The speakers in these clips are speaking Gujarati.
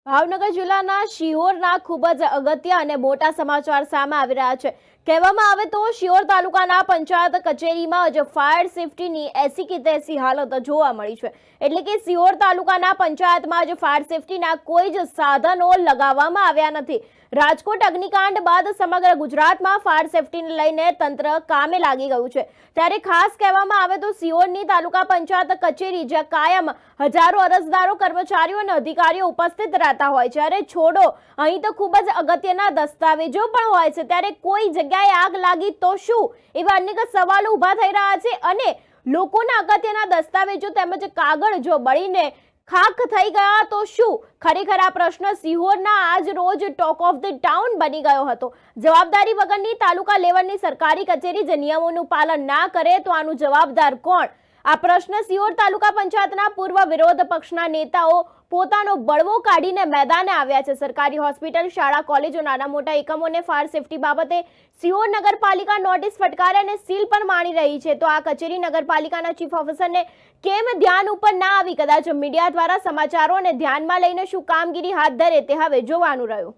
ભાવનગર જિલ્લાના શિહોરના ખૂબ જ અગત્ય અને મોટા સમાચાર સામે આવી રહ્યા છે। કહેવામાં આવે તો શિહોર તાલુકાના પંચાયત કચેરીમાં જ ફાયર સેફટીની એસી કે તેસી હાલત જોવા મળી છે। એટલે કે શિહોર તાલુકાના પંચાયતમાં જ ફાયર સેફટીના કોઈ જ સાધનો લગાવવામાં આવ્યા નથી। રાજકોટ અગ્નિકાંડ બાદ સમગ્ર ગુજરાતમાં ફાયર સેફટીને લઈને તંત્ર કામે લાગી ગયું છે। ત્યારે ખાસ કહેવામાં આવે તો શિહોરની તાલુકા પંચાયત કચેરી જ્યાં કાયમ હજારો અરજદારો, કર્મચારીઓ અને અધિકારીઓ ઉપસ્થિત રહેતા હોય છે। અરે છોડો, અહીં તો ખૂબ જ અગત્યના દસ્તાવેજો પણ હોય છે। ત્યારે કોઈ જગ્યાએ આગ લાગી તો શું, એવા અનેક સવાલો ઊભા થઈ રહ્યા છે અને લોકોના અગત્યના દસ્તાવેજો તેમજ કાગળ જો બળીને ખાખ થઈ ગયા તો શું? ખરેખર આ પ્રશ્ન શિહોરના આજ રોજ ટોક ઓફ ધ ટાઉન બની ગયો હતો। જવાબદારી વગરની તાલુકા લેવલની સરકારી કચેરી જે નિયમોનું પાલન ના કરે તો આનું જવાબદાર કોણ? આ પ્રશ્ન શિહોર તાલુકા પંચાયતના પૂર્વ વિરોધ પક્ષના નેતાઓ પોતાનો બળવો કાઢીને મેદાને આવ્યા છે। સરકારી હોસ્પિટલ, શાળા, કોલેજો, નાના મોટા એકમોને ફાયર સેફટી બાબતે શિહોર નગરપાલિકા નોટિસ ફટકારે અને સીલ પણ માણી રહી છે। તો આ કચેરી નગરપાલિકાના ચીફ ઓફિસરને કેમ ધ્યાન ઉપર ના આવી? કદાચ મીડિયા દ્વારા સમાચારોને ધ્યાનમાં લઈને શું કામગીરી હાથ ધરે તે હવે જોવાનું રહ્યું।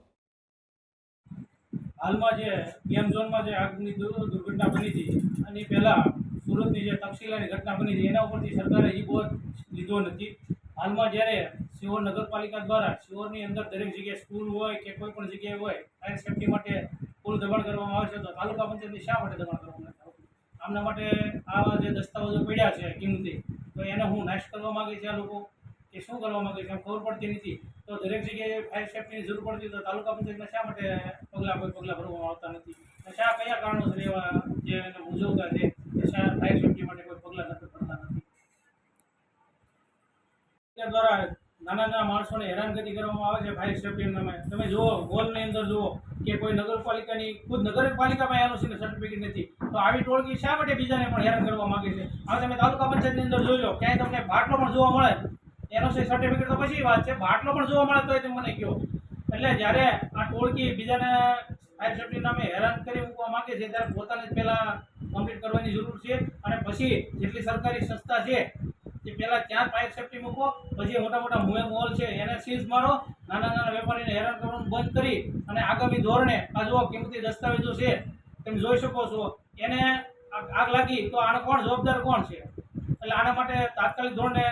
હાલમાં જે ગેમ ઝોનમાં જે આગની દુર્ઘટના બની હતી અને પહેલા સુરતની જે તક્ષશિલાની ઘટના બની હતી એના ઉપરથી સરકારે એ બોધ લીધો નથી। હાલમાં જ્યારે શિહોર નગરપાલિકા દ્વારા શિહોરની અંદર દરેક જગ્યાએ સ્કૂલ હોય કે કોઈ પણ જગ્યાએ હોય ફાયર સેફટી માટે ફૂલ દબાણ કરવામાં આવે છે, તો તાલુકા પંચાયતની શા માટે દબાણ કરવામાં નથી આવતું? આમના માટે આવા જે દસ્તાવેજો પડ્યા છે કિંમતી, તો એને હું નાશ કરવા માગે છે આ લોકો કે શું કરવા માગે છે એમ ખબર પડતી નથી। તો દરેક જગ્યાએ ફાયર સેફટીની જરૂર પડતી તો તાલુકા પંચાયતમાં શા માટે પગલાં ભરવામાં આવતા નથી? શા કયા કારણોસર એવા જે એને મૂંઝવતા છે કે શા ફાયર સેફટી માટે કોઈ પગલાં ભરતા નથી? દ્વારા નાના નાના માણસોને હેરાનગતિ કરવામાં આવે છે ફાયર સેફટી નામે। તમે જુઓ, હોલની અંદર જુઓ કે કોઈ નગરપાલિકાની ખુદ નગરપાલિકામાં એનઓસીનું સર્ટિફિકેટ નથી, તો આવી ટોળકી શા માટે બીજાને પણ હેરાન કરવા માગે છે? હવે તમે તાલુકા પંચાયતની અંદર જોઈ લો, ક્યાંય તમને બાટલો પણ જોવા મળે, એનઓસી સર્ટિફિકેટ તો પછી વાત છે, બાટલો પણ જોવા મળે તો તમે મને કહો। એટલે જ્યારે આ ટોળકી બીજાને ફાયર સેફટી નામે હેરાન કરી મૂકવા માગે છે ત્યારે પોતાને જ પહેલાં કમ્પ્લીટ કરવાની જરૂર છે અને પછી જેટલી સરકારી સંસ્થા છે તે પહેલાં ત્યાં ફાયર સેફટી મૂકો, પછી મોટા મોટા મોલ છે એને સીઝ મારો, નાના નાના વેપારીને હેરાન કરવાનું બંધ કરી અને આગામી ધોરણે આ જો કિંમતી દસ્તાવેજો છે તમે જોઈ શકો છો, એને આગ લાગી તો આનો કોણ જવાબદાર કોણ છે? એટલે આના માટે તાત્કાલિક ધોરણે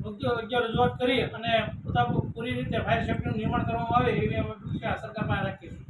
યોગ્ય રજૂઆત કરી અને પૂરી રીતે ફાયર સેફટીનું નિર્માણ કરવામાં આવે એવી અમે સરકાર પાસે રાખીએ છીએ।